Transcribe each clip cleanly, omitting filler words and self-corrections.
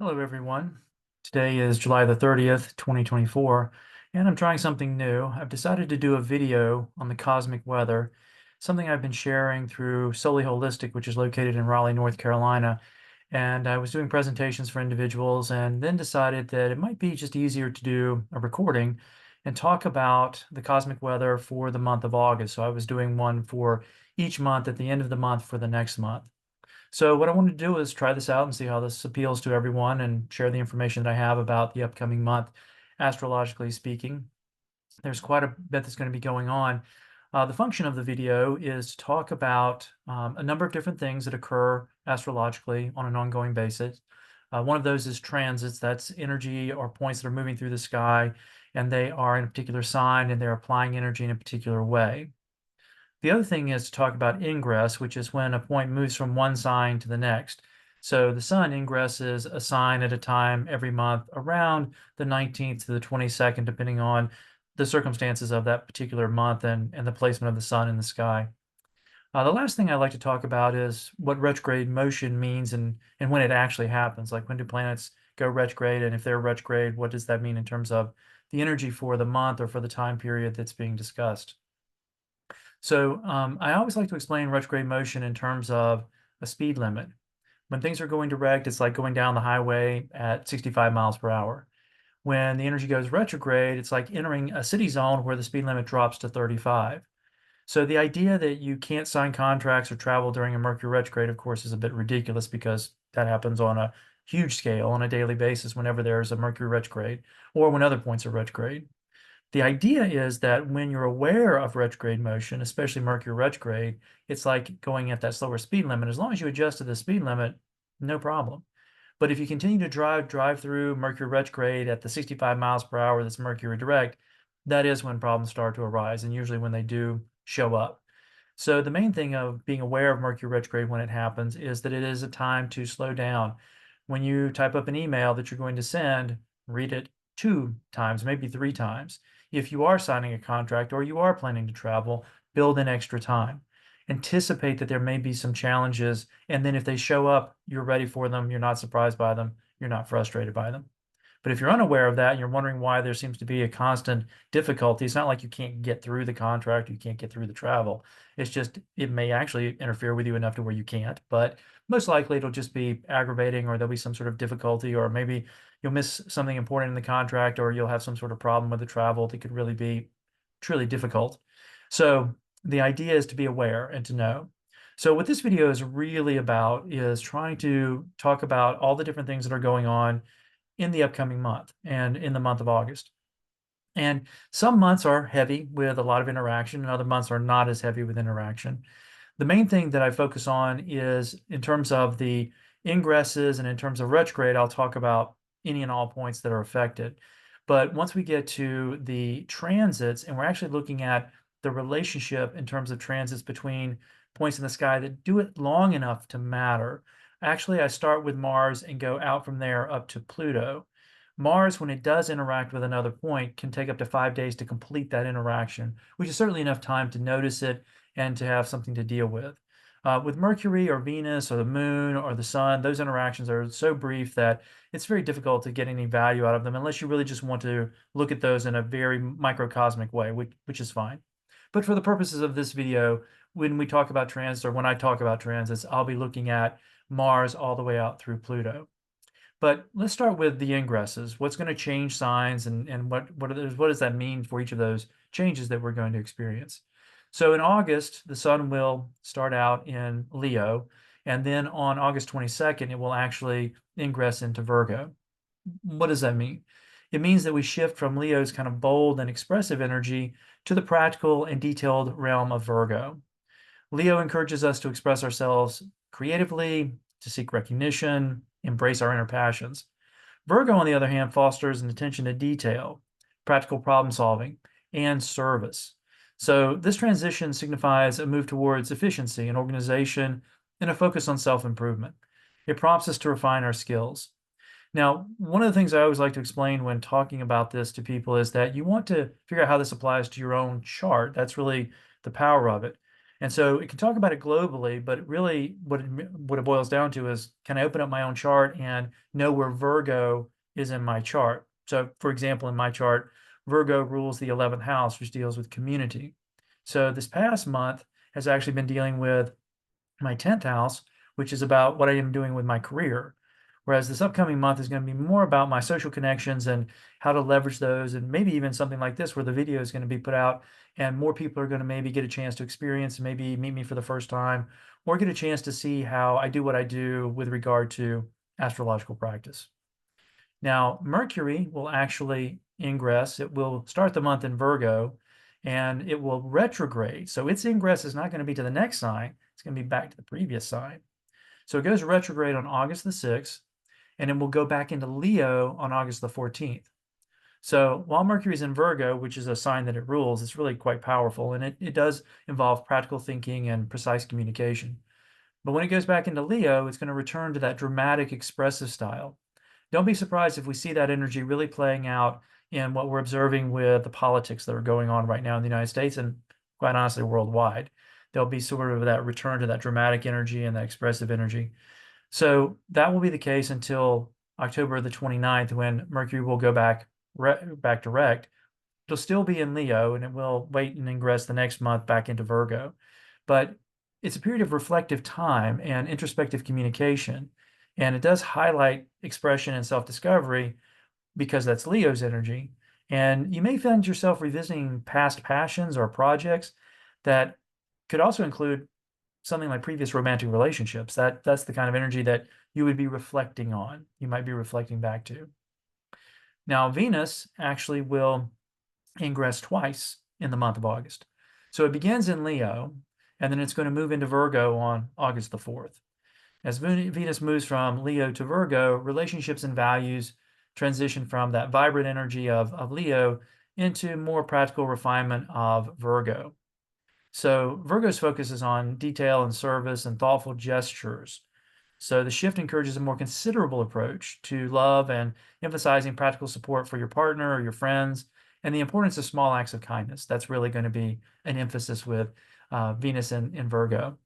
Hello, everyone. Today is July the 30th, 2024, and I'm trying something new. I've decided to do a video on the cosmic weather, something I've been sharing through Solely Holistic, which is located in Raleigh, North Carolina. And I was doing presentations for individuals and then decided that it might be just easier to do a recording and talk about the cosmic weather for the month of August. So I was doing one for each month at the end of the month for the next month. So what I wanted to do is try this out and see how this appeals to everyone and share the information that I have about the upcoming month, astrologically speaking. There's quite a bit that's going to be going on. The function of the video is to talk about a number of different things that occur astrologically on an ongoing basis. One of those is transits. That's energy or points that are moving through the sky, and they are in a particular sign and they're applying energy in a particular way. The other thing is to talk about ingress, which is when a point moves from one sign to the next. So the sun ingresses a sign at a time every month around the 19th to the 22nd, depending on the circumstances of that particular month and the placement of the sun in the sky. The last thing I'd like to talk about is what retrograde motion means and when it actually happens. Like, when do planets go retrograde? And if they're retrograde, what does that mean in terms of the energy for the month or for the time period that's being discussed? So I always like to explain retrograde motion in terms of a speed limit. When things are going direct, it's like going down the highway at 65 miles per hour. When the energy goes retrograde, it's like entering a city zone where the speed limit drops to 35. So the idea that you can't sign contracts or travel during a Mercury retrograde, of course, is a bit ridiculous because that happens on a huge scale on a daily basis whenever there's a Mercury retrograde or when other points are retrograde. The idea is that when you're aware of retrograde motion, especially Mercury retrograde, it's like going at that slower speed limit. As long as you adjust to the speed limit, no problem. But if you continue to drive through Mercury retrograde at the 65 miles per hour that's Mercury direct, that is when problems start to arise, and usually when they do show up. So the main thing of being aware of Mercury retrograde when it happens is that it is a time to slow down. When you type up an email that you're going to send, read it 2 times, maybe 3 times. If you are signing a contract or you are planning to travel, build in extra time. Anticipate that there may be some challenges, and then if they show up, you're ready for them, you're not surprised by them, you're not frustrated by them. But if you're unaware of that and you're wondering why there seems to be a constant difficulty, it's not like you can't get through the contract, you can't get through the travel. It's just it may actually interfere with you enough to where you can't, but most likely it'll just be aggravating, or there'll be some sort of difficulty, or maybe you'll miss something important in the contract, or you'll have some sort of problem with the travel that could really be truly difficult. So the idea is to be aware and to know. So what this video is really about is trying to talk about all the different things that are going on in the upcoming month and in the month of August. And some months are heavy with a lot of interaction, and other months are not as heavy with interaction. The main thing that I focus on is in terms of the ingresses, and in terms of retrograde, I'll talk about any and all points that are affected. But once we get to the transits, and we're actually looking at the relationship in terms of transits between points in the sky that do it long enough to matter. Actually, I start with Mars and go out from there up to Pluto. Mars, when it does interact with another point, can take up to 5 days to complete that interaction, which is certainly enough time to notice it and to have something to deal with. With Mercury or Venus or the Moon or the Sun, those interactions are so brief that it's very difficult to get any value out of them unless you really just want to look at those in a very microcosmic way, which is fine. But for the purposes of this video, when we talk about transits, or when I talk about transits, I'll be looking at Mars all the way out through Pluto. But let's start with the ingresses. What's going to change signs, and what does that mean for each of those changes that we're going to experience? So in August, the sun will start out in Leo, and then on August 22nd, it will actually ingress into Virgo. What does that mean? It means that we shift from Leo's kind of bold and expressive energy to the practical and detailed realm of Virgo. Leo encourages us to express ourselves creatively, to seek recognition, embrace our inner passions. Virgo, on the other hand, fosters an attention to detail, practical problem solving, and service. So this transition signifies a move towards efficiency and organization and a focus on self-improvement. It prompts us to refine our skills. Now, one of the things I always like to explain when talking about this to people is that you want to figure out how this applies to your own chart. That's really the power of it. And so it can talk about it globally, but really what it boils down to is, can I open up my own chart and know where Virgo is in my chart? So for example, in my chart, Virgo rules the 11th house, which deals with community. So this past month has actually been dealing with my 10th house, which is about what I am doing with my career. Whereas this upcoming month is going to be more about my social connections and how to leverage those, and maybe even something like this where the video is going to be put out and more people are going to maybe get a chance to experience, maybe meet me for the first time, or get a chance to see how I do what I do with regard to astrological practice. Now, Mercury will actually ingress. It will start the month in Virgo and it will retrograde. So its ingress is not going to be to the next sign. It's going to be back to the previous sign. So it goes retrograde on August the 6th, and it will go back into Leo on August the 14th. So while Mercury is in Virgo, which is a sign that it rules, it's really quite powerful, and it does involve practical thinking and precise communication. But when it goes back into Leo, it's going to return to that dramatic, expressive style. Don't be surprised if we see that energy really playing out in what we're observing with the politics that are going on right now in the United States and quite honestly worldwide. There'll be sort of that return to that dramatic energy and that expressive energy. So that will be the case until October the 29th, when Mercury will go back direct. It'll still be in Leo and it will wait and ingress the next month back into Virgo. But it's a period of reflective time and introspective communication. And it does highlight expression and self-discovery because that's Leo's energy. And you may find yourself revisiting past passions or projects that could also include something like previous romantic relationships. That's the kind of energy that you would be reflecting on. You might be reflecting back to. Now, Venus actually will ingress twice in the month of August. So it begins in Leo, and then it's going to move into Virgo on August the 4th. As Venus moves from Leo to Virgo, relationships and values transition from that vibrant energy of Leo into more practical refinement of Virgo. So Virgo's focus is on detail and service and thoughtful gestures. So the shift encourages a more considerable approach to love and emphasizing practical support for your partner or your friends and the importance of small acts of kindness. That's really going to be an emphasis with Venus in Virgo.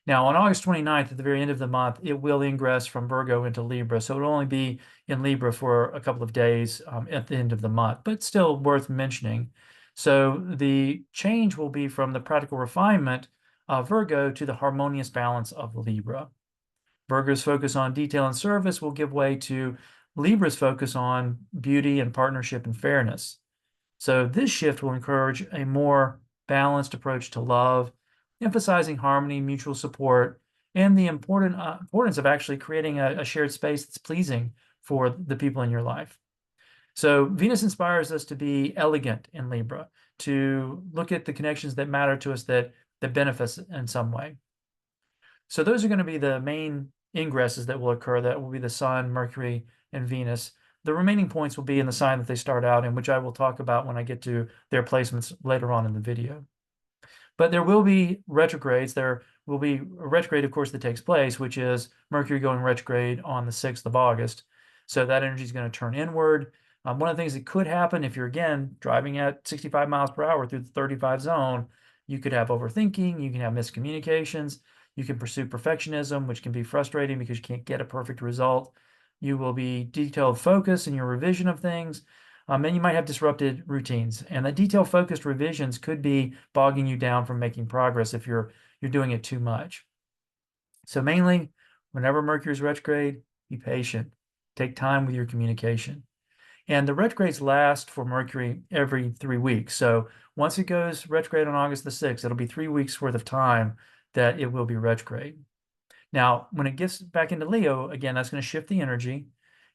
Now, on August 29th, at the very end of the month, it will ingress from Virgo into Libra. So it'll only be in Libra for a couple of days at the end of the month, but still worth mentioning. So the change will be from the practical refinement of Virgo to the harmonious balance of Libra. Virgo's focus on detail and service will give way to Libra's focus on beauty and partnership and fairness. So this shift will encourage a more balanced approach to love, emphasizing harmony, mutual support, and the importance of actually creating a shared space that's pleasing for the people in your life. So Venus inspires us to be elegant in Libra, to look at the connections that matter to us that benefit us in some way. So those are going to be the main ingresses that will occur. That will be the Sun, Mercury, and Venus. The remaining points will be in the sign that they start out in, which I will talk about when I get to their placements later on in the video. But there will be retrogrades. There will be a retrograde, of course, that takes place, which is Mercury going retrograde on the 6th of August. So that energy is going to turn inward. One of the things that could happen if you're, again, driving at 65 miles per hour through the 35 zone, you could have overthinking, you can have miscommunications, you can pursue perfectionism, which can be frustrating because you can't get a perfect result. You will be detailed focus in your revision of things. And you might have disrupted routines. And the detail-focused revisions could be bogging you down from making progress if you're doing it too much. So mainly, whenever Mercury is retrograde, be patient. Take time with your communication. And the retrogrades last for Mercury every 3 weeks. So once it goes retrograde on August the 6th, it'll be 3 weeks worth of time that it will be retrograde. Now, when it gets back into Leo, again, that's going to shift the energy.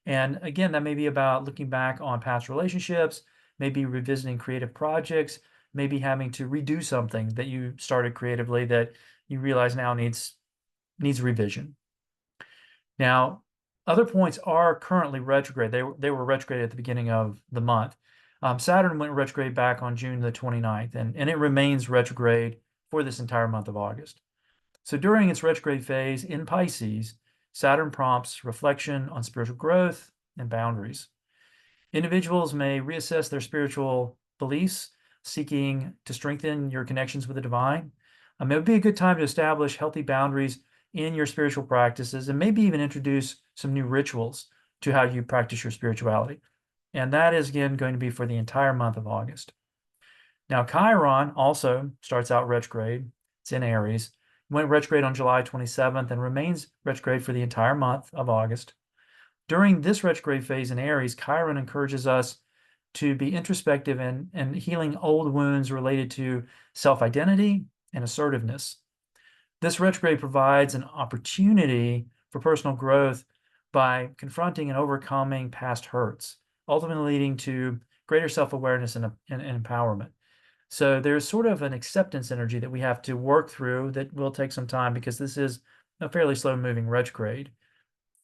And again, that may be about looking back on past relationships, maybe revisiting creative projects, maybe having to redo something that you started creatively that you realize now needs revision. Now, other points are currently retrograde. They were retrograde at the beginning of the month. Saturn went retrograde back on June the 29th, and it remains retrograde for this entire month of August. So during its retrograde phase in Pisces, Saturn prompts reflection on spiritual growth and boundaries. Individuals may reassess their spiritual beliefs, seeking to strengthen your connections with the divine. It would be a good time to establish healthy boundaries in your spiritual practices and maybe even introduce some new rituals to how you practice your spirituality. And that is, again, going to be for the entire month of August. Now, Chiron also starts out retrograde. It's in Aries. Went retrograde on July 27th and remains retrograde for the entire month of August. During this retrograde phase in Aries, Chiron encourages us to be introspective and healing old wounds related to self-identity and assertiveness. This retrograde provides an opportunity for personal growth by confronting and overcoming past hurts, ultimately leading to greater self-awareness and empowerment. So there's sort of an acceptance energy that we have to work through that will take some time because this is a fairly slow-moving retrograde.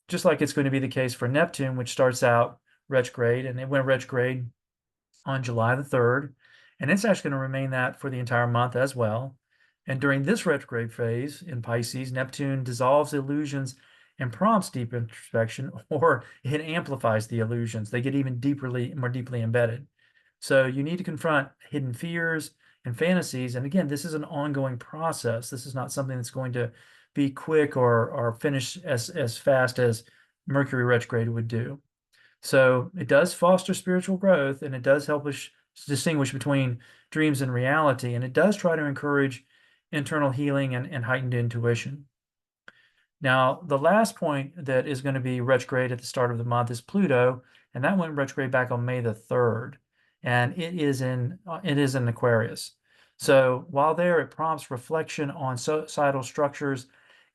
Just like it's going to be the case for Neptune, which starts out retrograde, and it went retrograde on July the 3rd, and it's actually going to remain that for the entire month as well. And during this retrograde phase in Pisces, Neptune dissolves illusions and prompts deep introspection, or it amplifies the illusions. They get even more deeply embedded. So you need to confront hidden fears and fantasies. And again, this is an ongoing process. This is not something that's going to be quick or finish as fast as Mercury retrograde would do. So it does foster spiritual growth, and it does help us distinguish between dreams and reality, and it does try to encourage internal healing and heightened intuition. Now, the last point that is going to be retrograde at the start of the month is Pluto, and that went retrograde back on May the 3rd, and it is in Aquarius. So while there, it prompts reflection on societal structures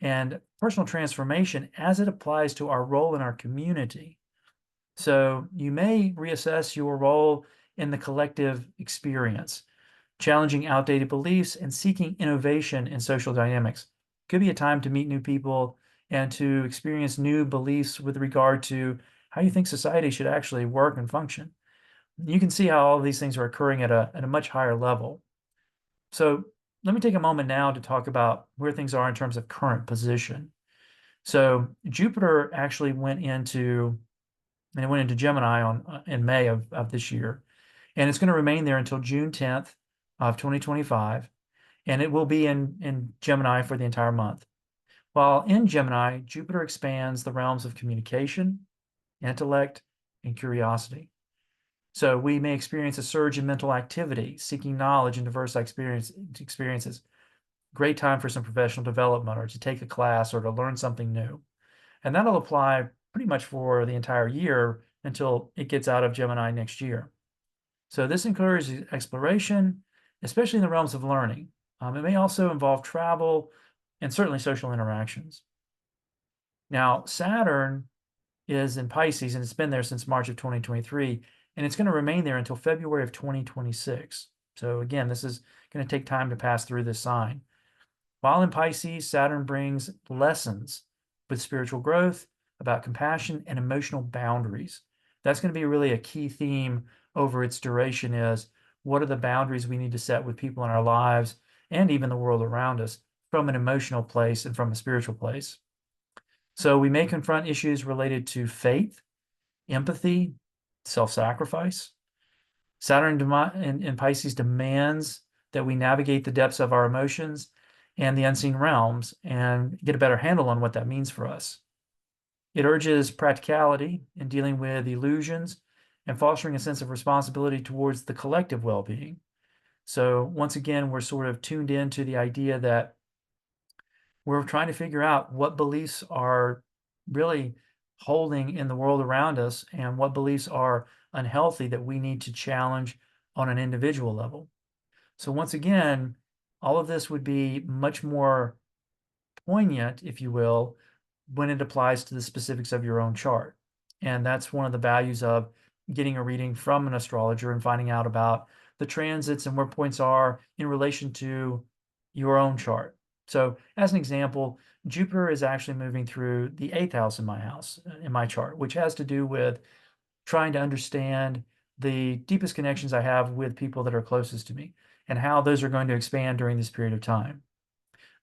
and personal transformation as it applies to our role in our community. So you may reassess your role in the collective experience, challenging outdated beliefs and seeking innovation in social dynamics. Could be a time to meet new people and to experience new beliefs with regard to how you think society should actually work and function. You can see how all of these things are occurring at a much higher level. So let me take a moment now to talk about where things are in terms of current position. So Jupiter actually went into Gemini in May of this year, and it's going to remain there until June 10th of 2025, and it will be in Gemini for the entire month. While in Gemini, Jupiter expands the realms of communication, intellect, and curiosity. So we may experience a surge in mental activity, seeking knowledge and diverse experiences. Great time for some professional development or to take a class or to learn something new. And that'll apply pretty much for the entire year until it gets out of Gemini next year. So this encourages exploration, especially in the realms of learning. It may also involve travel and certainly social interactions. Now, Saturn is in Pisces, and it's been there since March of 2023, and it's going to remain there until February of 2026. So again, this is going to take time to pass through this sign. While in Pisces, Saturn brings lessons with spiritual growth, about compassion and emotional boundaries. That's going to be really a key theme over its duration is what are the boundaries we need to set with people in our lives and even the world around us from an emotional place and from a spiritual place. So we may confront issues related to faith, empathy, self-sacrifice. Saturn in Pisces demands that we navigate the depths of our emotions and the unseen realms and get a better handle on what that means for us. It urges practicality in dealing with illusions and fostering a sense of responsibility towards the collective well-being. So once again, we're sort of tuned into the idea that we're trying to figure out what beliefs are really holding in the world around us and what beliefs are unhealthy that we need to challenge on an individual level. So once again, all of this would be much more poignant, if you will, when it applies to the specifics of your own chart. And that's one of the values of getting a reading from an astrologer and finding out about the transits and where points are in relation to your own chart. So as an example, Jupiter is actually moving through the 8th house in my house, in my chart, which has to do with trying to understand the deepest connections I have with people that are closest to me and how those are going to expand during this period of time.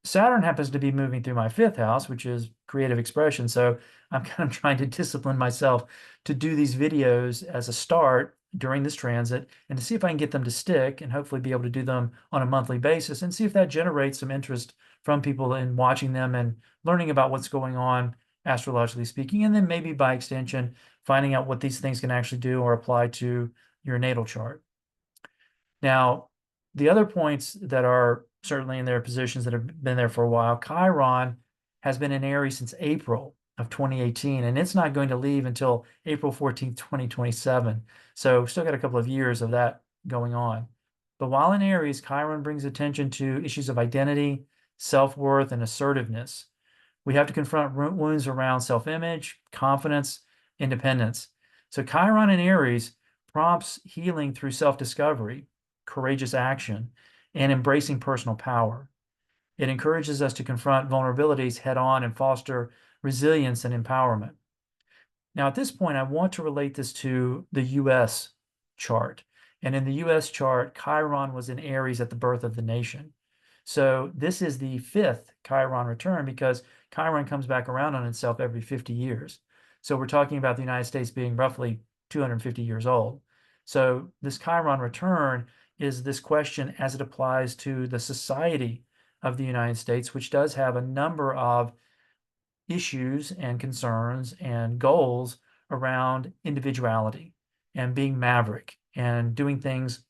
Saturn happens to be moving through my 5th house, which is creative expression. So I'm kind of trying to discipline myself to do these videos as a start, during this transit and to see if I can get them to stick and hopefully be able to do them on a monthly basis and see if that generates some interest from people in watching them and learning about what's going on astrologically speaking, and then maybe by extension, finding out what these things can actually do or apply to your natal chart. Now, the other points that are certainly in their positions that have been there for a while, Chiron has been in Aries since April of 2018, and it's not going to leave until April 14th, 2027. So still got a couple of years of that going on. But while in Aries, Chiron brings attention to issues of identity, self-worth, and assertiveness. We have to confront wounds around self-image, confidence, independence. So Chiron in Aries prompts healing through self-discovery, courageous action, and embracing personal power. It encourages us to confront vulnerabilities head on and foster resilience and empowerment. Now, at this point, I want to relate this to the US chart. And in the US chart, Chiron was in Aries at the birth of the nation. So this is the fifth Chiron return because Chiron comes back around on itself every 50 years. So we're talking about the United States being roughly 250 years old. So this Chiron return is this question as it applies to the society of the United States, which does have a number of issues and concerns and goals around individuality and being maverick and doing things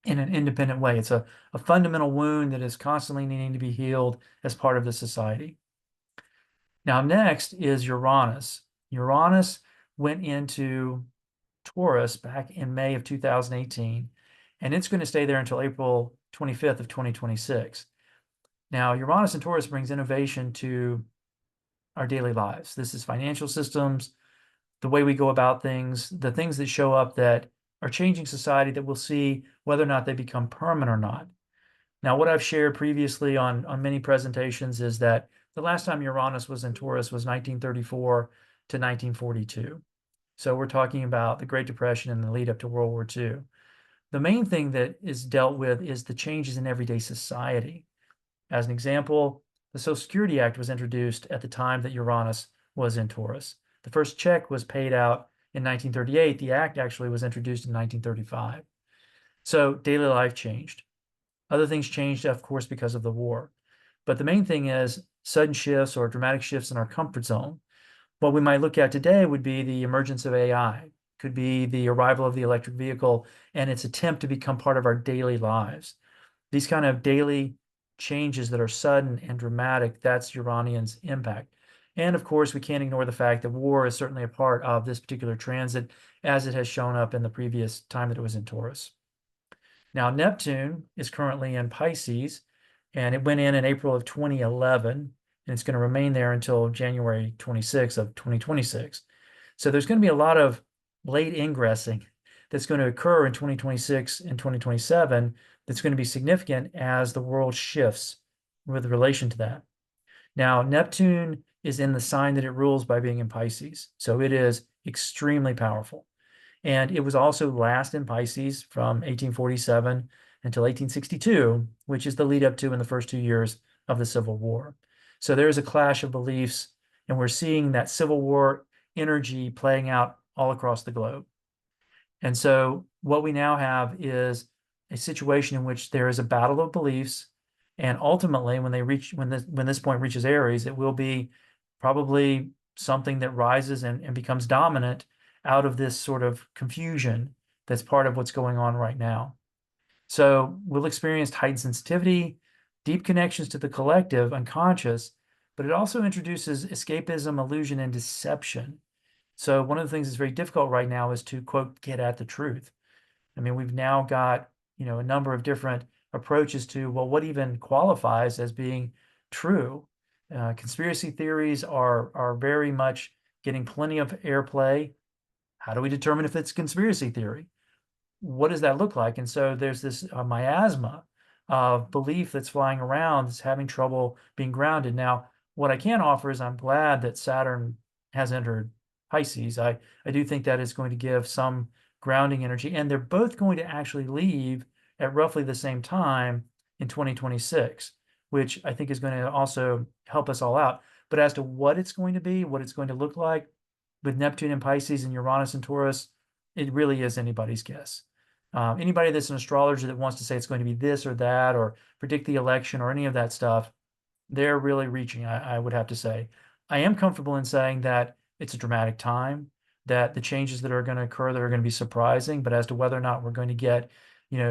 in an independent way. It's a fundamental wound that is constantly needing to be healed as part of the society. Now, next is Uranus. Uranus went into Taurus back in May of 2018, and it's going to stay there until April 25th of 2026. Now, Uranus and Taurus brings innovation to our daily lives. This is financial systems, the way we go about things, the things that show up that are changing society that we'll see whether or not they become permanent or not. Now, what I've shared previously on many presentations is that the last time Uranus was in Taurus was 1934 to 1942. So we're talking about the Great Depression and the lead up to World War II. The main thing that is dealt with is the changes in everyday society. As an example, the Social Security Act was introduced at the time that Uranus was in Taurus. The first check was paid out in 1938. The act actually was introduced in 1935. So daily life changed. Other things changed, of course, because of the war. But the main thing is sudden shifts or dramatic shifts in our comfort zone. What we might look at today would be the emergence of AI, could be the arrival of the electric vehicle and its attempt to become part of our daily lives. These kind of daily changes that are sudden and dramatic, that's Uranian's impact. And of course, we can't ignore the fact that war is certainly a part of this particular transit, as it has shown up in the previous time that it was in Taurus. Now, Neptune is currently in Pisces, and it went in April of 2011, and it's going to remain there until January 26th of 2026. So there's going to be a lot of late ingressing that's going to occur in 2026 and 2027 that's going to be significant as the world shifts with relation to that. Now, Neptune is in the sign that it rules by being in Pisces, so it is extremely powerful. And it was also last in Pisces from 1847 until 1862, which is the lead up to in the first 2 years of the Civil War. So there is a clash of beliefs, and we're seeing that Civil War energy playing out all across the globe. And so what we now have is a situation in which there is a battle of beliefs, and ultimately, when this point reaches Aries, it will be probably something that rises and becomes dominant out of this sort of confusion that's part of what's going on right now. So we'll experience heightened sensitivity, deep connections to the collective, unconscious, but it also introduces escapism, illusion, and deception. So one of the things that's very difficult right now is to, quote, get at the truth. I mean, we've now got, a number of different approaches to, well, what even qualifies as being true? Conspiracy theories are very much getting plenty of airplay. How do we determine if it's a conspiracy theory? What does that look like? And so there's this miasma of belief that's flying around that's having trouble being grounded. Now, what I can offer is I'm glad that Saturn has entered Pisces. I do think that is going to give some grounding energy, and they're both going to actually leave at roughly the same time in 2026, which I think is going to also help us all out. But as to what it's going to be, what it's going to look like with Neptune in Pisces and Uranus in Taurus, it really is anybody's guess. Anybody that's an astrologer that wants to say it's going to be this or that, or predict the election or any of that stuff, they're really reaching, I would have to say. I am comfortable in saying that it's a dramatic time, that the changes that are going to occur that are going to be surprising, but as to whether or not we're going to get,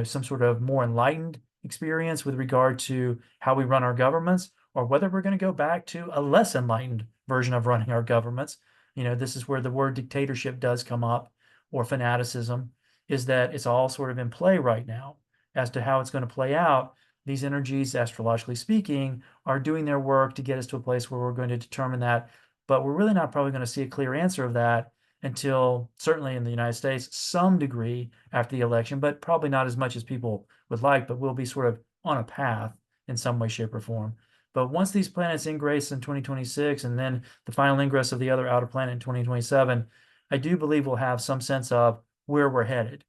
some sort of more enlightened experience with regard to how we run our governments, or whether we're going to go back to a less enlightened version of running our governments. This is where the word dictatorship does come up, or fanaticism, is that it's all sort of in play right now. As to how it's going to play out, these energies, astrologically speaking, are doing their work to get us to a place where we're going to determine that. But we're really not probably going to see a clear answer of that until, certainly in the United States, some degree after the election, but probably not as much as people would like, but we'll be sort of on a path in some way, shape, or form. But once these planets ingress in 2026, and then the final ingress of the other outer planet in 2027, I do believe we'll have some sense of where we're headed.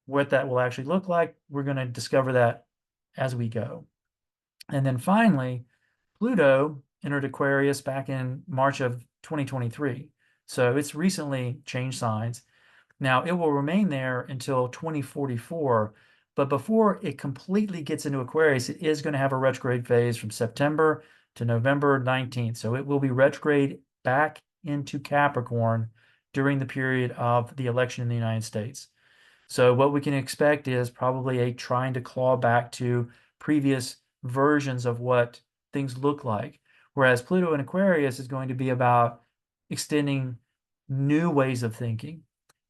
What that will actually look like, we're going to discover that as we go. And then finally, Pluto entered Aquarius back in March of 2023. So it's recently changed signs. Now it will remain there until 2044, but before it completely gets into Aquarius, it is going to have a retrograde phase from September to November 19th. So it will be retrograde back into Capricorn during the period of the election in the United States. So what we can expect is probably a trying to claw back to previous versions of what things look like. Whereas Pluto in Aquarius is going to be about extending new ways of thinking.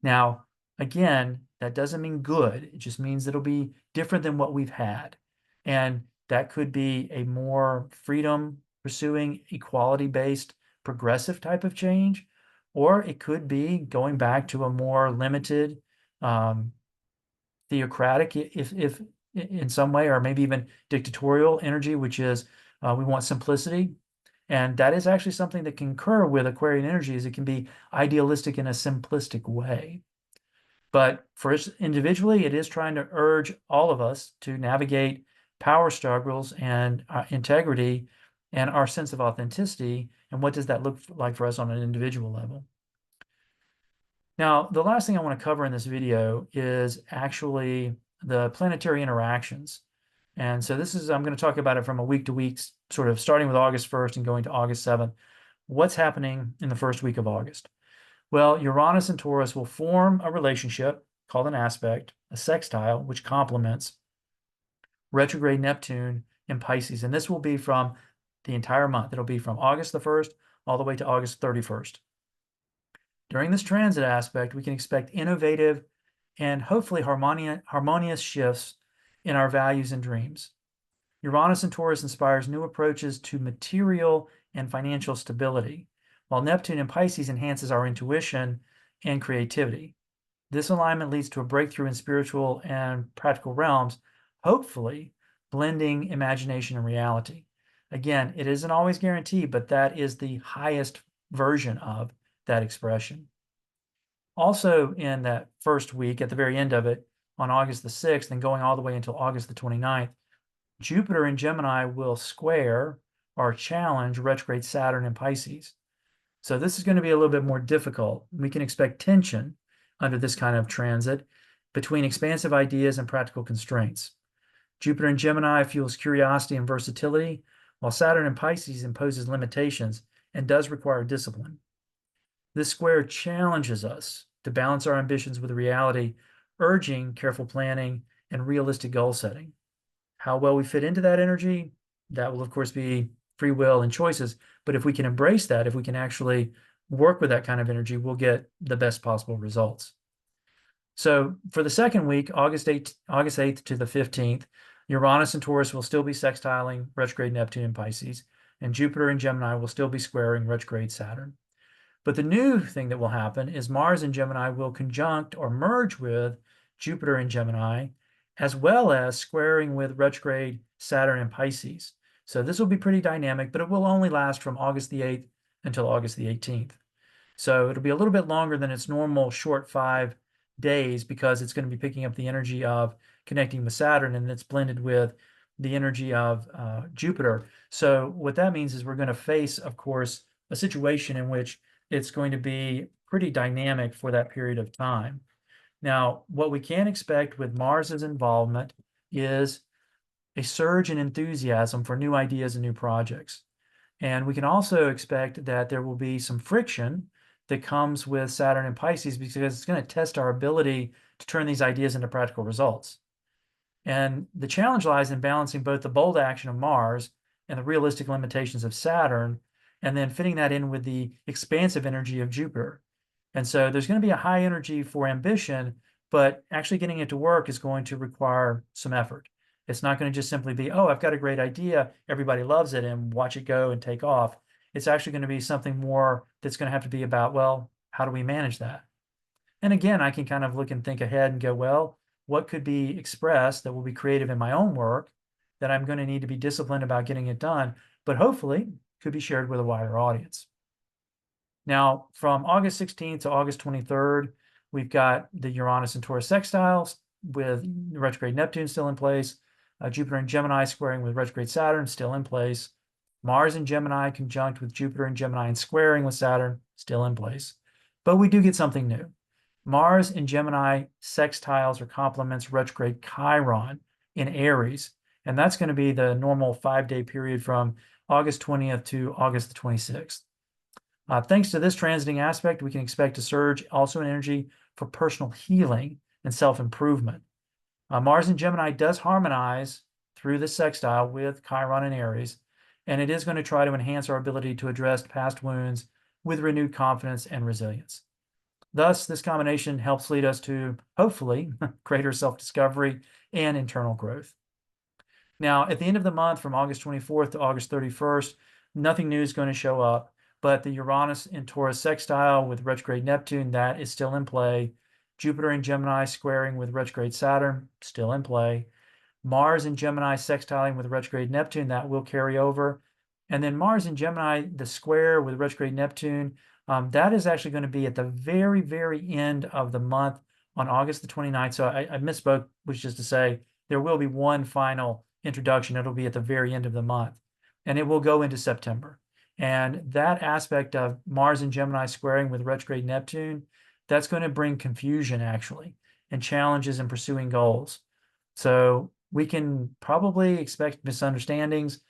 Now, again, that doesn't mean good. It just means it'll be different than what we've had. And that could be a more freedom pursuing, equality-based, progressive type of change, or it could be going back to a more limited, theocratic, if in some way, or maybe even dictatorial energy, which is we want simplicity. And that is actually something that can occur with Aquarian energies. It can be idealistic in a simplistic way. But for us individually, it is trying to urge all of us to navigate power struggles and integrity and our sense of authenticity. And what does that look like for us on an individual level? Now, the last thing I want to cover in this video is actually the planetary interactions. And so I'm going to talk about it from a week to week, sort of starting with August 1st and going to August 7th. What's happening in the first week of August? Well, Uranus and Taurus will form a relationship called an aspect, a sextile, which complements retrograde Neptune in Pisces. And this will be from the entire month. It'll be from August the 1st all the way to August 31st. During this transit aspect, we can expect innovative and hopefully harmonious shifts in our values and dreams. Uranus and Taurus inspires new approaches to material and financial stability, while Neptune in Pisces enhances our intuition and creativity. This alignment leads to a breakthrough in spiritual and practical realms, hopefully blending imagination and reality. Again, it isn't always guaranteed, but that is the highest version of that expression. Also in that first week, at the very end of it, on August the 6th and going all the way until August the 29th, Jupiter in Gemini will square or challenge retrograde Saturn in Pisces. So this is going to be a little bit more difficult. We can expect tension under this kind of transit between expansive ideas and practical constraints. Jupiter in Gemini fuels curiosity and versatility, while Saturn in Pisces imposes limitations and does require discipline. This square challenges us to balance our ambitions with reality, urging careful planning and realistic goal setting. How well we fit into that energy, that will, of course, be free will and choices. But if we can embrace that, if we can actually work with that kind of energy, we'll get the best possible results. So for the second week, August 8th to the 15th, Uranus and Taurus will still be sextiling retrograde Neptune and Pisces, and Jupiter and Gemini will still be squaring retrograde Saturn. But the new thing that will happen is Mars in Gemini will conjunct or merge with Jupiter in Gemini, as well as squaring with retrograde Saturn in Pisces. So this will be pretty dynamic, but it will only last from August the 8th until August the 18th. So it'll be a little bit longer than its normal short 5 days because it's going to be picking up the energy of connecting with Saturn, and it's blended with the energy of Jupiter. So what that means is we're going to face, of course, a situation in which it's going to be pretty dynamic for that period of time. Now, what we can expect with Mars's involvement is a surge in enthusiasm for new ideas and new projects. And we can also expect that there will be some friction that comes with Saturn and Pisces because it's going to test our ability to turn these ideas into practical results. And the challenge lies in balancing both the bold action of Mars and the realistic limitations of Saturn, and then fitting that in with the expansive energy of Jupiter. And so there's going to be a high energy for ambition, but actually getting it to work is going to require some effort. It's not going to just simply be, oh, I've got a great idea, everybody loves it, and watch it go and take off. It's actually going to be something more that's going to have to be about, well, how do we manage that? And again, I can kind of look and think ahead and go, well, what could be expressed that will be creative in my own work that I'm going to need to be disciplined about getting it done, but hopefully could be shared with a wider audience. Now, from August 16th to August 23rd, we've got the Uranus and Taurus sextiles with retrograde Neptune still in place, Jupiter and Gemini squaring with retrograde Saturn still in place, Mars and Gemini conjunct with Jupiter and Gemini and squaring with Saturn still in place. But we do get something new. Mars and Gemini sextiles or complements retrograde Chiron in Aries, and that's going to be the normal 5-day period from August 20th to August the 26th. Thanks to this transiting aspect, we can expect a surge also in energy for personal healing and self-improvement. Mars in Gemini does harmonize through the sextile with Chiron and Aries, and it is going to try to enhance our ability to address past wounds with renewed confidence and resilience. Thus, this combination helps lead us to, hopefully, greater self-discovery and internal growth. Now, at the end of the month, from August 24th to August 31st, nothing new is going to show up, but the Uranus in Taurus sextile with retrograde Neptune, that is still in play. Jupiter in Gemini squaring with retrograde Saturn, still in play. Mars in Gemini sextiling with retrograde Neptune, that will carry over. And then Mars in Gemini, the square with retrograde Neptune, that is actually going to be at the very, very end of the month on August the 29th. So I misspoke, which is to say there will be one final introduction. It'll be at the very end of the month, and it will go into September. And that aspect of Mars and Gemini squaring with retrograde Neptune, that's going to bring confusion actually and challenges in pursuing goals. So we can probably expect misunderstandings,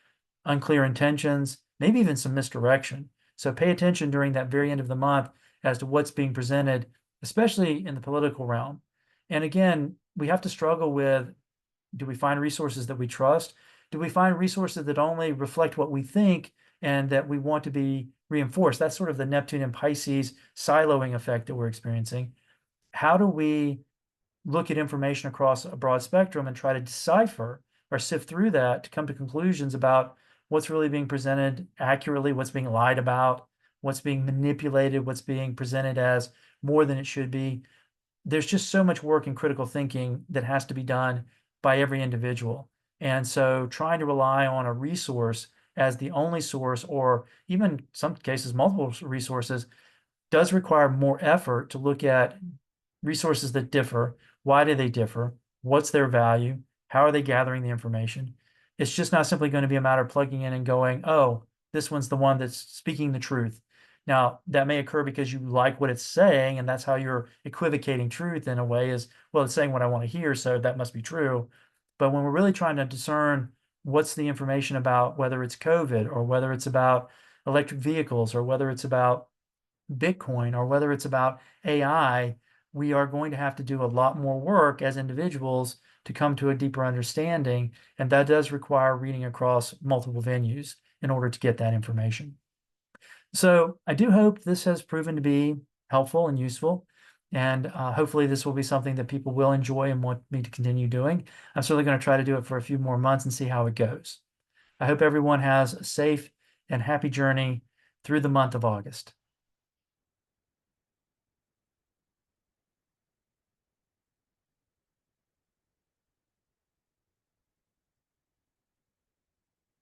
unclear intentions, maybe even some misdirection. So pay attention during that very end of the month as to what's being presented, especially in the political realm. And again, we have to struggle with, do we find resources that we trust? Do we find resources that only reflect what we think and that we want to be reinforced? That's sort of the Neptune and Pisces siloing effect that we're experiencing. How do we look at information across a broad spectrum and try to decipher or sift through that to come to conclusions about what's really being presented accurately, what's being lied about, what's being manipulated, what's being presented as more than it should be? There's just so much work and critical thinking that has to be done by every individual. And so trying to rely on a resource as the only source, or even some cases, multiple resources, does require more effort to look at resources that differ. Why do they differ? What's their value? How are they gathering the information? It's just not simply going to be a matter of plugging in and going, oh, this one's the one that's speaking the truth. Now, that may occur because you like what it's saying, and that's how you're equivocating truth in a way is, well, it's saying what I want to hear, so that must be true. But when we're really trying to discern what's the information about, whether it's COVID or whether it's about electric vehicles or whether it's about Bitcoin or whether it's about AI, we are going to have to do a lot more work as individuals to come to a deeper understanding. And that does require reading across multiple venues in order to get that information. So I do hope this has proven to be helpful and useful. And hopefully this will be something that people will enjoy and want me to continue doing. I'm certainly going to try to do it for a few more months and see how it goes. I hope everyone has a safe and happy journey through the month of August.